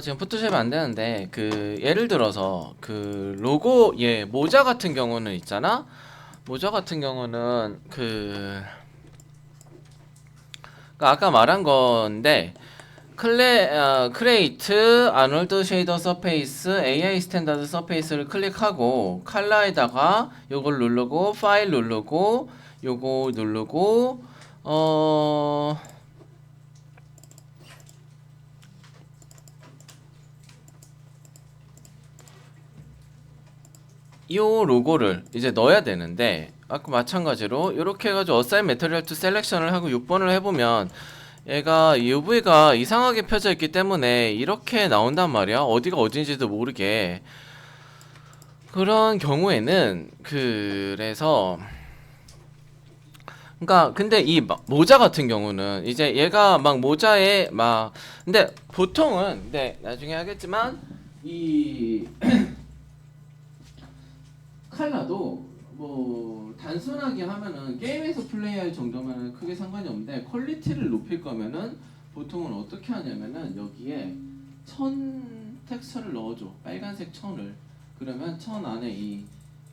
지금 포토샵이 안 되는데 그 예를 들어서 그 로고 모자 같은 경우는 있잖아. 모자 같은 경우는 아까 말한 건데 크레이트 아놀드 쉐이더 서페이스 AI 스탠다드 서페이스를 클릭하고 칼라에다가 요걸 누르고 파일 누르고 요거 누르고 어 이 로고를 이제 넣어야 되는데 아까 마찬가지로 이렇게 해가지고 어사인 매터리얼 투 셀렉션을 하고 6번을 해보면 얘가 UV가 이상하게 펴져 있기 때문에 이렇게 나온단 말이야. 어디가 어딘지도 모르게. 그런 경우에는 그래서 그러니까 근데 이 모자 같은 경우는 이제 얘가 막 모자에 막 근데 보통은 네 나중에 하겠지만 이 칼라도 뭐 단순하게 하면은 게임에서 플레이할 정도면은 크게 상관이 없는데 퀄리티를 높일 거면은 보통은 어떻게 하냐면은 여기에 천 텍스처를 넣어줘. 빨간색 천을. 그러면 천 안에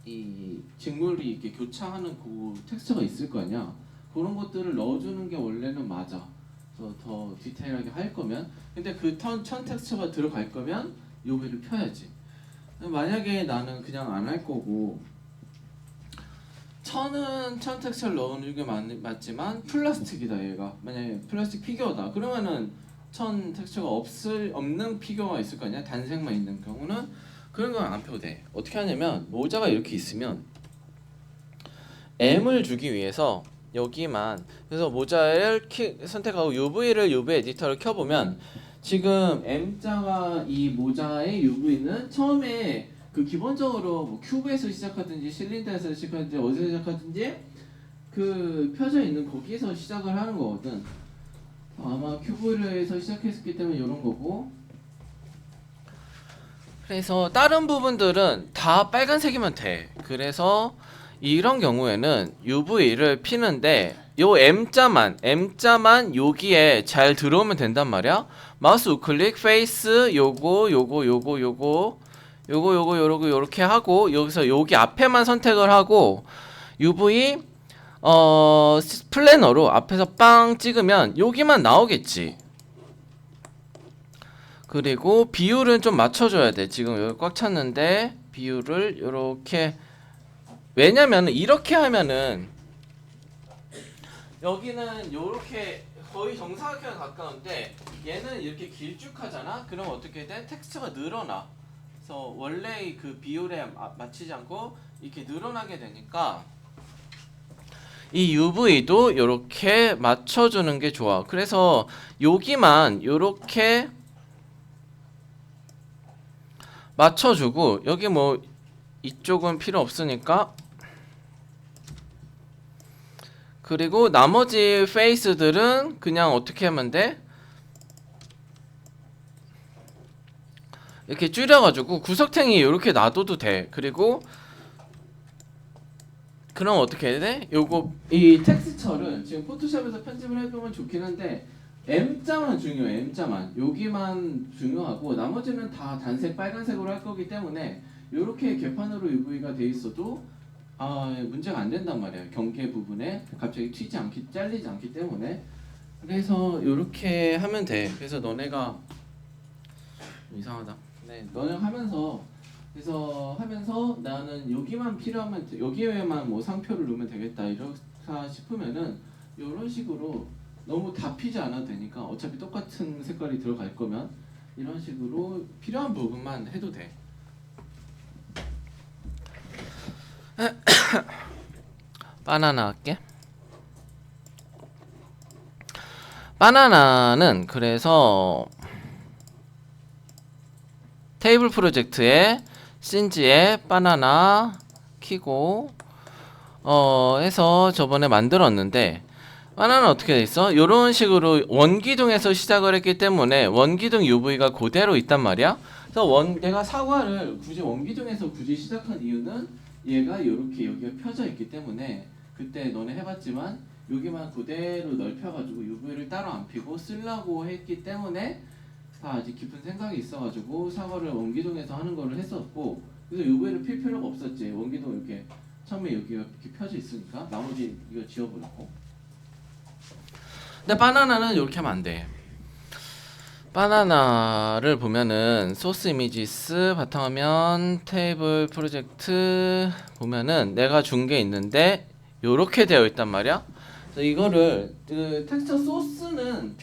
이 직물이 이렇게 교차하는 그 텍스처가 있을 거 아니야. 그런 것들을 넣어주는 게 원래는 맞아. 그래서 더 디테일하게 할 거면. 근데 그 천 텍스처가 들어갈 거면 요거를 펴야지. 만약에 나는 그냥 안 할 거고 천 텍스처를 넣는 게 맞지만 플라스틱이다 얘가 만약에 플라스틱 피규어다 그러면은 천 텍스처가 없는 피규어가 있을 거 아니야 단색만 있는 경우는 그런 건 안 펴도 돼. 어떻게 하냐면 모자가 이렇게 있으면 M을 주기 위해서 여기만 그래서 모자를 선택하고 UV를 UV 에디터를 켜보면 지금 M자가 이 모자의 UV는 처음에 그 기본적으로 뭐 큐브에서 시작하든지 실린더에서 시작하든지 어디서 시작하든지 그 펴져 있는 거기에서 시작을 하는 거거든. 아마 큐브에서 시작했기 때문에 이런 거고. 그래서 다른 부분들은 다 빨간색이면 돼. 그래서 이런 경우에는 UV를 피는데 요 M자만 여기에 잘 들어오면 된단 말이야. 마우스 우클릭 페이스 요거 요렇게 하고 여기서 여기 앞에만 선택을 하고 UV 플래너로 앞에서 빵 찍으면 여기만 나오겠지. 그리고 비율은 좀 맞춰줘야 돼. 지금 여기 꽉 찼는데 비율을 이렇게 왜냐면 이렇게 하면은 여기는 이렇게 거의 정사각형에 가까운데 얘는 이렇게 길쭉하잖아. 그럼 어떻게 돼? 텍스처가 늘어나. 그래서 원래의 그 비율에 맞추지 않고 이렇게 늘어나게 되니까 이 UV도 이렇게 맞춰주는 게 좋아. 그래서 여기만 이렇게 맞춰주고 여기 뭐 이쪽은 필요 없으니까 그리고 나머지 페이스들은 그냥 어떻게 하면 돼? 이렇게 줄여가지고 구석탱이 이렇게 놔둬도 돼. 그리고 그럼 어떻게 해야 돼? 요거 이 텍스처를 지금 포토샵에서 편집을 해보면 좋긴 한데 M자만 중요해. M자만 여기만 중요하고 나머지는 다 단색 빨간색으로 할 거기 때문에 이렇게 개판으로 UV가 돼 있어도 문제가 안 된단 말이야. 경계 부분에 갑자기 잘리지 않기 때문에. 그래서 이렇게 하면 돼. 그래서 너네가 이상하다. 네, 너네 하면서 나는 여기만 필요하면 여기에만 뭐 상표를 넣으면 되겠다 이렇다 싶으면은 이런 식으로 너무 다 피지 않아도 되니까 어차피 똑같은 색깔이 들어갈 거면 이런 식으로 필요한 부분만 해도 돼. 바나나 할게. 바나나는 그래서 테이블 프로젝트에 신지에 바나나 키고 해서 저번에 만들었는데 바나나는 어떻게 돼 있어? 이런 식으로 원기둥에서 시작을 했기 때문에 원기둥 UV가 그대로 있단 말이야. 그래서 내가 사과를 굳이 원기둥에서 시작한 이유는 얘가 이렇게 여기가 펴져 있기 때문에 그때 너네 해봤지만 여기만 그대로 넓혀가지고 UV를 따로 안 피고 쓰려고 했기 때문에 다 아직 깊은 생각이 있어가지고 사거를 원기둥에서 하는 거를 했었고, 그래서 UV를 필 필요가 없었지. 원기둥 이렇게 처음에 여기가 이렇게 펴져 있으니까 나머지 이거 지워버렸고. 근데 바나나는 이렇게 하면 안 돼. 바나나를 보면은 소스 이미지스 바탕화면 테이블 프로젝트 보면은 내가 준 게 있는데 요렇게 되어 있단 말이야. 그래서 이거를 그 텍스처 소스는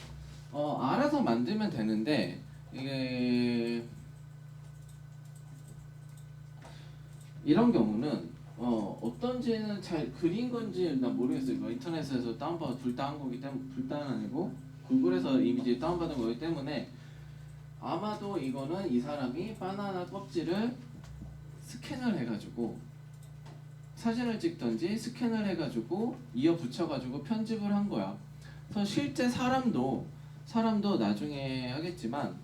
알아서 만들면 되는데 이게 이런 경우는 어떤지는 잘 그린 건지 난 모르겠어요. 이거 인터넷에서 다운받아 둘 다 한 거기 때문에 둘 다는 아니고 구글에서 이미지 다운받은 거기 때문에 아마도 이거는 이 사람이 바나나 껍질을 스캔을 해가지고 사진을 찍던지 스캔을 해가지고 이어 붙여가지고 편집을 한 거야. 그래서 실제 사람도 나중에 하겠지만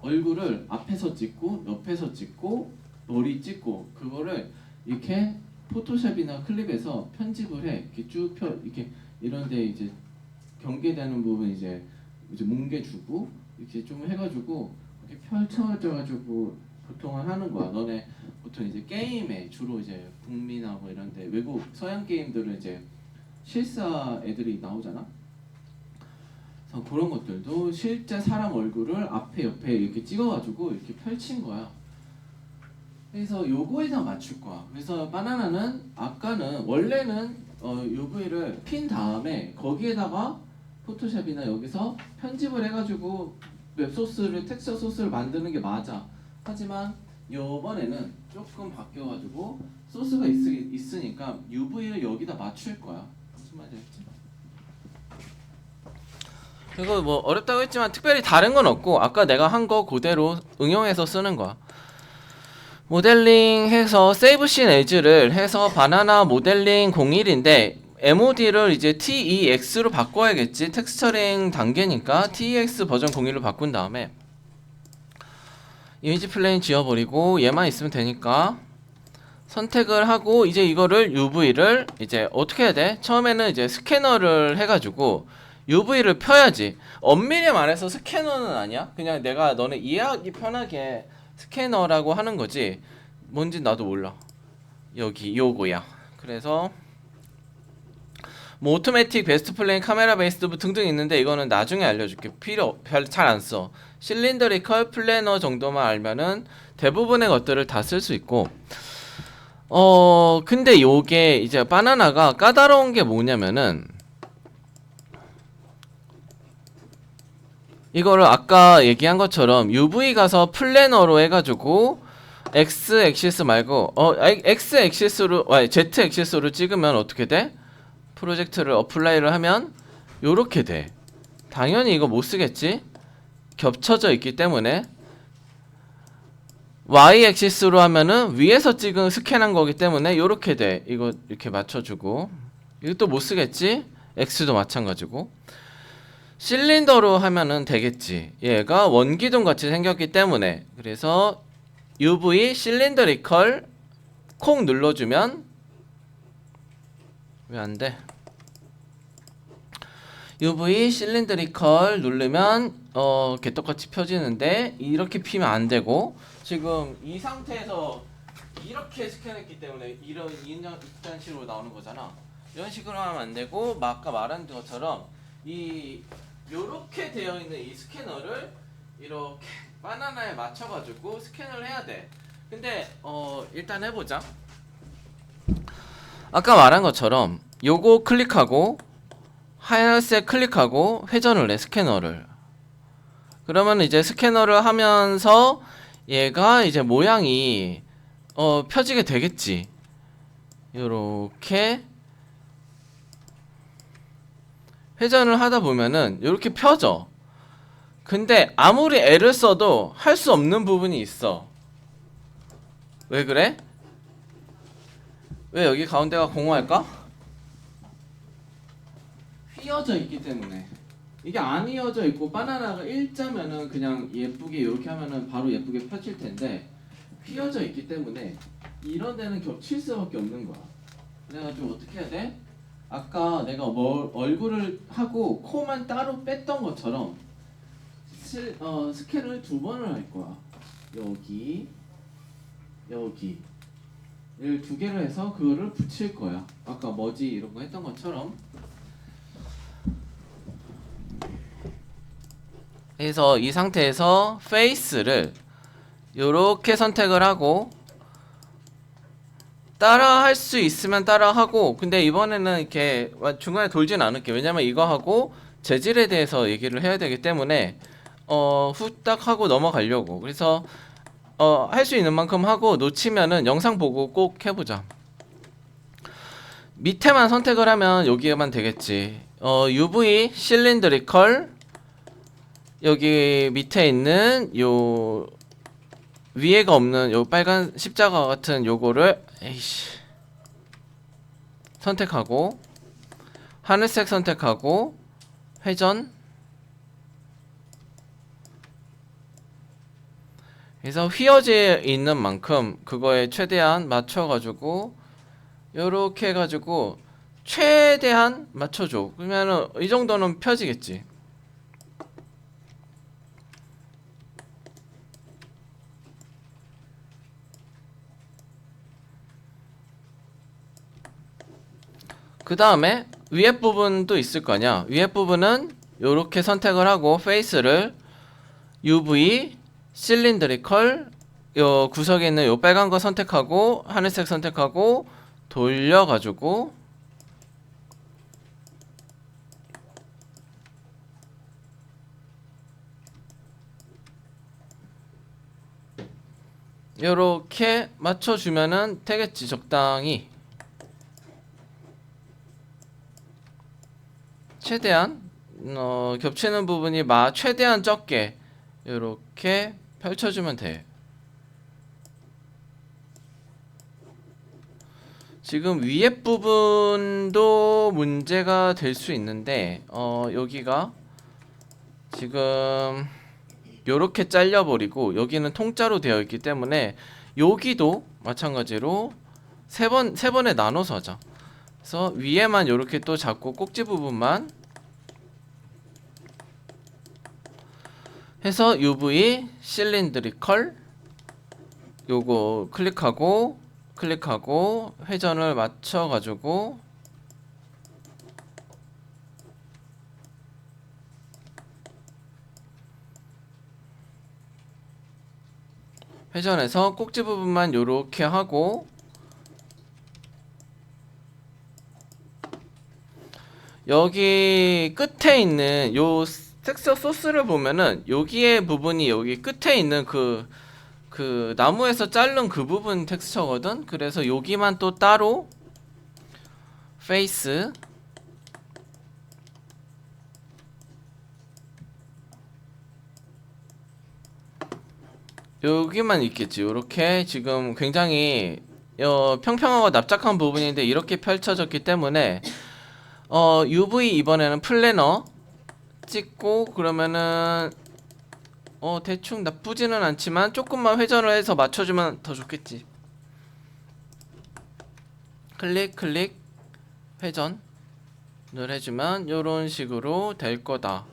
얼굴을 앞에서 찍고 옆에서 찍고 머리 찍고 그거를 이렇게 포토샵이나 클립에서 편집을 해. 이렇게 쭉 이렇게 이런데 이제 경계되는 부분 이제 뭉개주고 이렇게 좀 해가지고 이렇게 펼쳐져가지고 보통은 하는 거야. 너네 보통 이제 게임에 주로 이제 북미나 뭐 이런데 외국 서양 게임들은 이제 실사 애들이 나오잖아. 그래서 그런 것들도 실제 사람 얼굴을 앞에 옆에 이렇게 찍어가지고 이렇게 펼친 거야. 그래서 요거에다 맞출 거야. 그래서 바나나는 아까는 원래는 UV를 핀 다음에 거기에다가 포토샵이나 여기서 편집을 해가지고 웹소스를 텍스처 소스를 만드는 게 맞아. 하지만 요번에는 조금 바뀌어가지고 소스가 있으니까 UV를 여기다 맞출 거야. 무슨 말인지 알겠지? 이거 뭐 어렵다고 했지만 특별히 다른 건 없고 아까 내가 한 거 그대로 응용해서 쓰는 거야. 모델링 해서 세이브 씬 에즈를 해서 바나나 모델링 01인데 MOD를 이제 TEX로 바꿔야겠지. 텍스처링 단계니까 TEX 버전 01로 바꾼 다음에 이미지 플레인 지워버리고 얘만 있으면 되니까 선택을 하고 이제 이거를 UV를 이제 어떻게 해야 돼? 처음에는 이제 스캐너를 해가지고 UV를 펴야지. 엄밀히 말해서 스캐너는 아니야. 그냥 내가 너네 이해하기 편하게 스캐너라고 하는 거지. 뭔지 나도 몰라. 여기 요거야. 그래서 뭐 오토매틱 베스트 플레인 카메라 베이스드 등등 있는데 이거는 나중에 알려줄게. 필요 잘 안 써. 실린더리컬 플래너 정도만 알면은 대부분의 것들을 다 쓸 수 있고. 근데 요게 이제 바나나가 까다로운 게 뭐냐면은 이거를 아까 얘기한 것처럼 UV 가서 플래너로 해가지고 X 액시스 말고 X 액시스로 Z 액시스로 찍으면 어떻게 돼? 프로젝트를 어플라이를 하면 요렇게 돼. 당연히 이거 못 쓰겠지? 겹쳐져 있기 때문에 Y 액시스로 하면은 위에서 찍은 스캔한 거기 때문에 요렇게 돼. 이거 이렇게 맞춰주고 이것도 못 쓰겠지? X도 마찬가지고 실린더로 하면은 되겠지. 얘가 원기둥 같이 생겼기 때문에. 그래서 UV 실린더리컬 콩 눌러주면 왜 안 돼? UV 실린더리컬 누르면 개떡같이 펴지는데 이렇게 피면 안 되고 지금 이 상태에서 이렇게 스캔했기 때문에 이런 식으로 나오는 거잖아. 이런 식으로 하면 안 되고 아까 말한 것처럼 요렇게 되어 있는 이 스캐너를 이렇게 바나나에 맞춰가지고 스캔을 해야 돼. 근데 일단 해보자. 아까 말한 것처럼 요거 클릭하고 하얀색 클릭하고 회전을 해 스캐너를. 그러면 이제 스캐너를 하면서 얘가 이제 모양이 펴지게 되겠지. 요렇게 회전을 하다 보면은 요렇게 펴져. 근데 아무리 애를 써도 할 수 없는 부분이 있어. 왜 그래? 왜 여기 가운데가 공허할까? 휘어져 있기 때문에. 이게 안 휘어져 있고 바나나가 일자면은 그냥 예쁘게 이렇게 하면은 바로 예쁘게 펴질 텐데 휘어져 있기 때문에 이런 데는 겹칠 수밖에 없는 거야. 그래가지고 어떻게 해야 돼? 아까 내가 얼굴을 하고 코만 따로 뺐던 것처럼 스캔을 두 번을 할 거야. 여기 여기 를 두 개를 해서 그거를 붙일 거야. 아까 머지 이런 거 했던 것처럼. 그래서 이 상태에서 페이스를 요렇게 선택을 하고 따라 할 수 있으면 따라 하고, 근데 이번에는 이렇게 중간에 돌진 않을게. 왜냐면 이거 하고 재질에 대해서 얘기를 해야 되기 때문에 후딱 하고 넘어가려고. 그래서 할 수 있는 만큼 하고 놓치면은 영상 보고 꼭 해보자. 밑에만 선택을 하면 여기에만 되겠지. UV 실린드리컬 여기 밑에 있는 요 위에가 없는 요 빨간 십자가 같은 요거를 선택하고 하늘색 선택하고 회전. 그래서 휘어져 있는 만큼 그거에 최대한 맞춰가지고 요렇게 해가지고 최대한 맞춰줘. 그러면은 이 정도는 펴지겠지. 그 다음에 위에 부분도 있을 거냐. 위에 부분은 요렇게 선택을 하고 페이스를 UV 실린드리컬 요 구석에 있는 요 빨간 거 선택하고 하늘색 선택하고 돌려가지고 요렇게 맞춰주면은 되겠지. 적당히 최대한 겹치는 부분이 최대한 적게 요렇게 펼쳐주면 돼. 지금 위에 부분도 문제가 될 수 있는데 여기가 지금 요렇게 잘려버리고 여기는 통짜로 되어 있기 때문에 여기도 마찬가지로 세 번에 나눠서 하자. 그래서 위에만 요렇게 또 잡고 꼭지 부분만 해서 UV 실린드리컬 요거 클릭하고 회전을 맞춰가지고 회전해서 꼭지 부분만 요렇게 하고 여기 끝에 있는 요 텍스처 소스를 보면은 여기에 부분이 여기 끝에 있는 그 나무에서 자른 그 부분 텍스처거든. 그래서 여기만 또 따로 페이스 여기만 있겠지. 요렇게 지금 굉장히 평평하고 납작한 부분인데 이렇게 펼쳐졌기 때문에 UV 이번에는 플래너 찍고 그러면은 대충 나쁘지는 않지만 조금만 회전을 해서 맞춰주면 더 좋겠지. 클릭 회전을 해주면 요런 식으로 될 거다.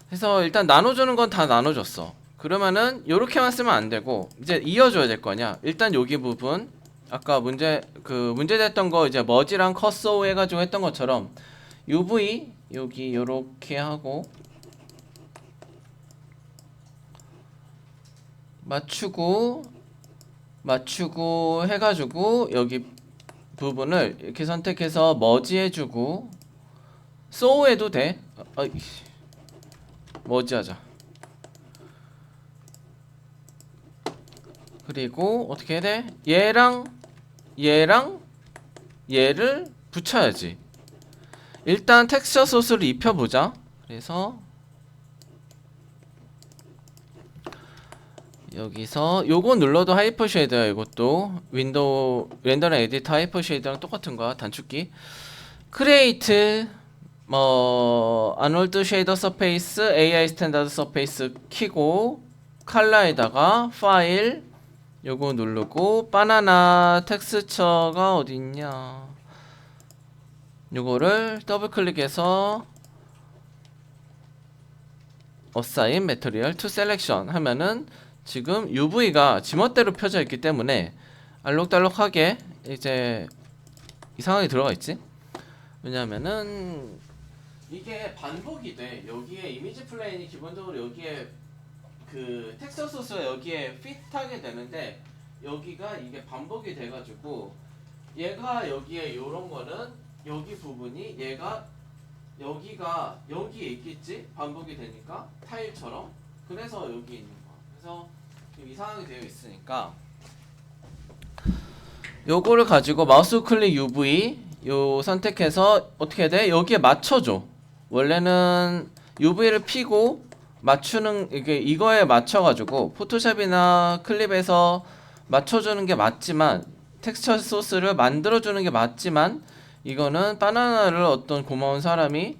그래서 일단 나눠주는 건 다 나눠줬어. 그러면은 요렇게만 쓰면 안 되고 이제 이어줘야 될 거냐. 일단 여기 부분 아까 문제됐던 거 이제 머지랑 커서 해가지고 했던 것처럼 UV 여기 요렇게 하고 맞추고 해가지고 여기 부분을 이렇게 선택해서 머지 해주고 소우 해도 돼. 머지 하자. 그리고 어떻게 해야 돼? 얘랑 얘를 붙여야지. 일단 텍스처 소스를 입혀보자. 그래서 여기서 요거 눌러도 하이퍼 쉐이더야. 이것도 윈도우 렌더링 에디터 하이퍼 쉐이더랑 똑같은 거야. 단축키 크리에이트 아놀드 쉐이더 서페이스 AI 스탠다드 서페이스 키고 칼라에다가 파일 요거 누르고 바나나 텍스처가 어딨냐 요거를 더블 클릭해서 assign material to selection 하면은 지금 UV가 지멋대로 펴져 있기 때문에 알록달록하게 이제 이상하게 들어가 있지. 왜냐면은 이게 반복이 돼. 여기에 이미지 플레인이 기본적으로 여기에 그 텍스처 소스가 여기에 핏하게 되는데 여기가 이게 반복이 돼가지고 얘가 여기에 요런 거는 여기 부분이 얘가 여기가 여기에 있겠지? 반복이 되니까 타일처럼. 그래서 여기 있는 거야. 그래서 이상하게 되어 있으니까 요거를 가지고 마우스 클릭 UV 요 선택해서 어떻게 돼? 여기에 맞춰줘. 원래는 UV를 피고 맞추는 이거에 맞춰가지고 포토샵이나 클립에서 맞춰주는 게 맞지만 텍스처 소스를 만들어주는 게 맞지만 이거는 바나나를 어떤 고마운 사람이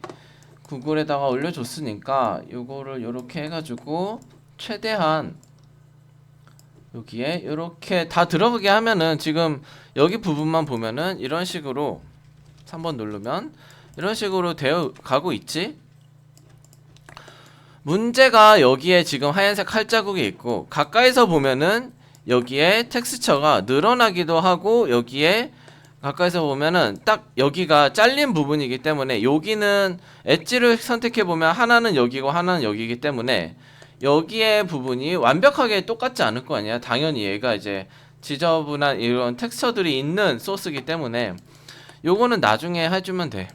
구글에다가 올려줬으니까 요거를 요렇게 해가지고 최대한 여기에 요렇게 다 들어가게 하면은 지금 여기 부분만 보면은 이런 식으로 3번 누르면 이런 식으로 되어 가고 있지. 문제가 여기에 지금 하얀색 칼자국이 있고 가까이서 보면은 여기에 텍스처가 늘어나기도 하고 여기에 가까이서 보면은 딱 여기가 잘린 부분이기 때문에 여기는 엣지를 선택해 보면 하나는 여기고 하나는 여기이기 때문에 여기에 부분이 완벽하게 똑같지 않을 거 아니야. 당연히 얘가 이제 지저분한 이런 텍스처들이 있는 소스이기 때문에 요거는 나중에 해주면 돼.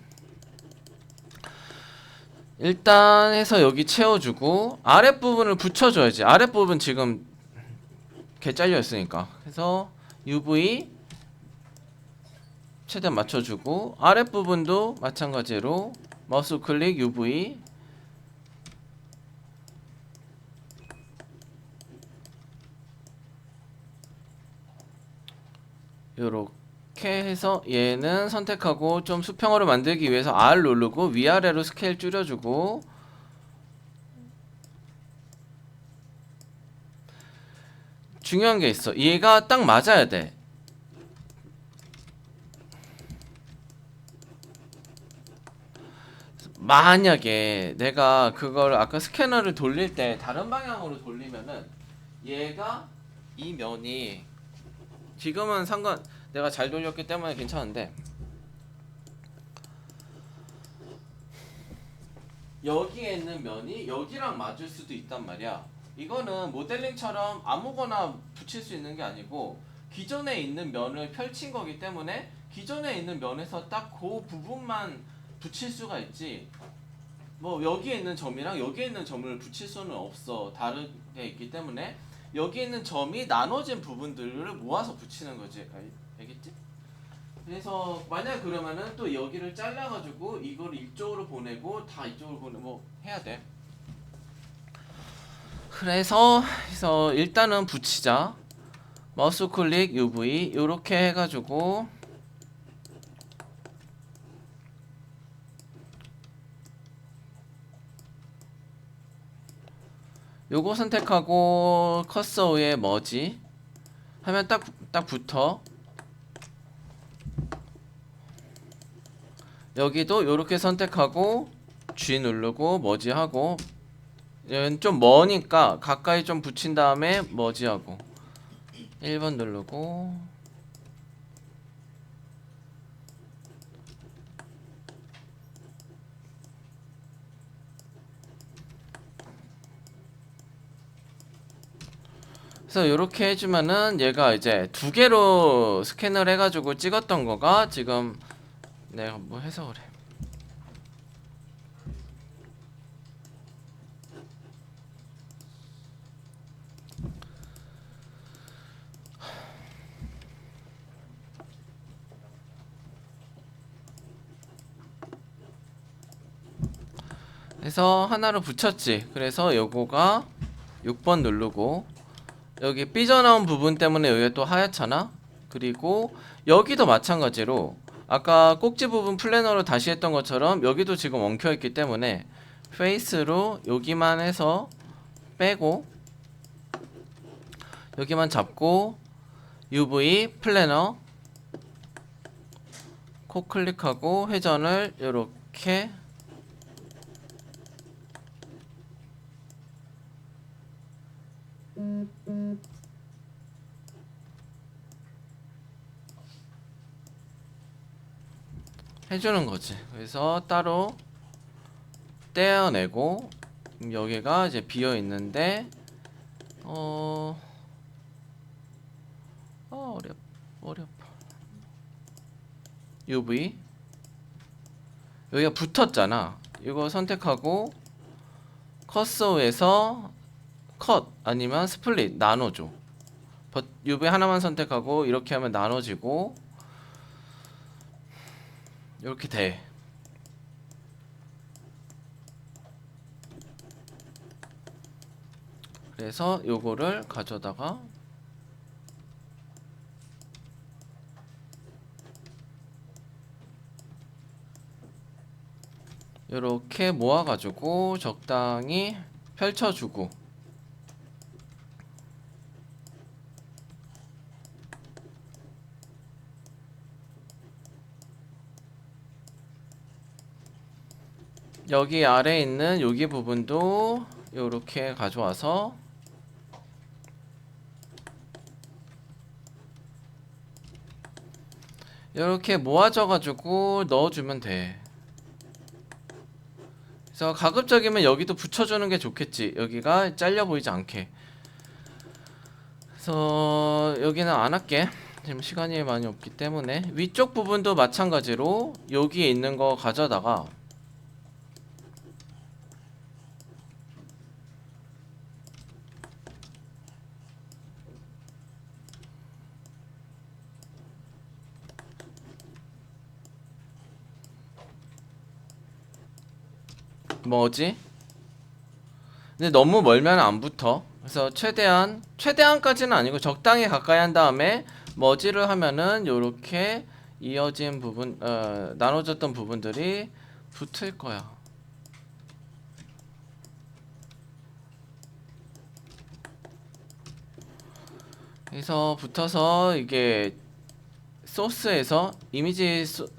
일단 해서 여기 채워주고 아랫부분을 붙여줘야지. 아랫부분 지금 개 잘려 있으니까. 그래서 UV 최대한 맞춰주고 아랫부분도 마찬가지로 마우스 클릭 UV 요렇게 해서 얘는 선택하고 좀 수평으로 만들기 위해서 R 누르고 위아래로 스케일 줄여주고 중요한 게 있어. 얘가 딱 맞아야 돼. 만약에 내가 그걸 아까 스캐너를 돌릴 때 다른 방향으로 돌리면은 얘가 이 면이 지금은 내가 잘 돌렸기 때문에 괜찮은데 여기에 있는 면이 여기랑 맞을 수도 있단 말이야. 이거는 모델링처럼 아무거나 붙일 수 있는 게 아니고 기존에 있는 면을 펼친 거기 때문에 기존에 있는 면에서 딱 그 부분만 붙일 수가 있지. 뭐 여기에 있는 점이랑 여기에 있는 점을 붙일 수는 없어. 다르게 있기 때문에 여기 있는 점이 나눠진 부분들을 모아서 붙이는 거지. 알겠지? 그래서 만약 그러면은 또 여기를 잘라가지고 이걸 이쪽으로 보내고 다 이쪽으로 보내 뭐 해야 돼. 그래서 일단은 붙이자. 마우스 클릭 UV 요렇게 해가지고 요거 선택하고 커서 위에 머지 하면 딱 붙어. 여기도 요렇게 선택하고 G 누르고 머지하고 얘는 좀 머니까 가까이 좀 붙인 다음에 머지하고 1번 누르고 그래서 이렇게 해주면은 얘가 이제 두 개로 스캔을 해가지고 찍었던 거가 지금 내가 뭐 해서 그래. 그래서 하나로 붙였지. 그래서 요거가 6번 누르고 여기 삐져나온 부분 때문에 여기가 또 하얗잖아. 그리고 여기도 마찬가지로 아까 꼭지 부분 플래너로 다시 했던 것처럼 여기도 지금 엉켜있기 때문에 페이스로 여기만 해서 빼고 여기만 잡고 UV 플래너 코 클릭하고 회전을 이렇게 해주는 거지. 그래서 따로 떼어내고 여기가 이제 비어 있는데 어렵 UV 여기가 붙었잖아. 이거 선택하고 커서에서 컷 아니면 스플릿 나눠줘. UV 하나만 선택하고 이렇게 하면 나눠지고 이렇게 돼. 그래서 요거를 가져다가 요렇게 모아가지고 적당히 펼쳐주고 여기 아래에 있는 여기 부분도 요렇게 가져와서 요렇게 모아져 가지고 넣어주면 돼. 그래서 가급적이면 여기도 붙여주는 게 좋겠지. 여기가 잘려 보이지 않게. 그래서 여기는 안 할게. 지금 시간이 많이 없기 때문에. 위쪽 부분도 마찬가지로 여기에 있는 거 가져다가 뭐지? 근데 너무 멀면 안 붙어. 그래서 최대한까지는 아니고 적당히 가까이 한 다음에 머지를 하면은 요렇게 이어진 부분, 나눠졌던 부분들이 붙을 거야. 그래서 붙어서 이게 소스에서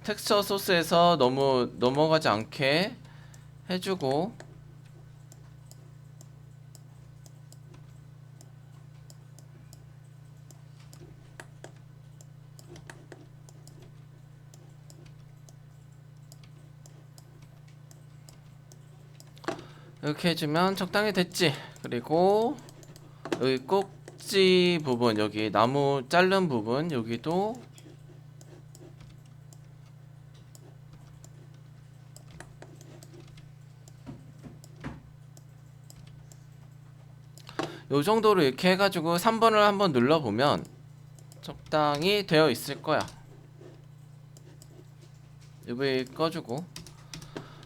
텍스처 소스에서 너무 넘어가지 않게 해주고 이렇게 해주면 적당히 됐지. 그리고 여기 꼭지 부분, 여기 나무 자른 부분, 여기도 요 정도로 이렇게 해가지고 3번을 한번 눌러보면 적당히 되어 있을 거야. UV 꺼주고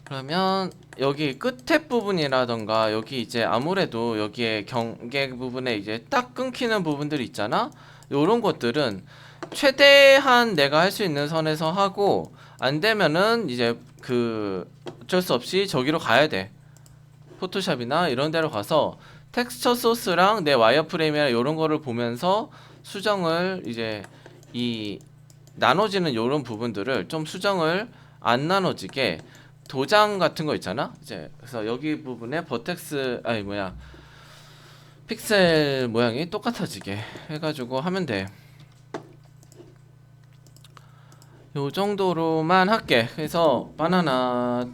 그러면 여기 끝에 부분이라던가 여기 이제 아무래도 여기에 경계 부분에 이제 딱 끊기는 부분들이 있잖아. 요런 것들은 최대한 내가 할 수 있는 선에서 하고 안 되면은 이제 어쩔 수 없이 저기로 가야 돼. 포토샵이나 이런 데로 가서 텍스처 소스랑 내 와이어프레임이나 이런 거를 보면서 수정을 이제 이 나눠지는 요런 부분들을 좀 수정을 안 나눠지게 도장 같은 거 있잖아. 이제 그래서 여기 부분에 버텍스 픽셀 모양이 똑같아지게 해가지고 하면 돼. 요 정도로만 할게. 그래서 바나나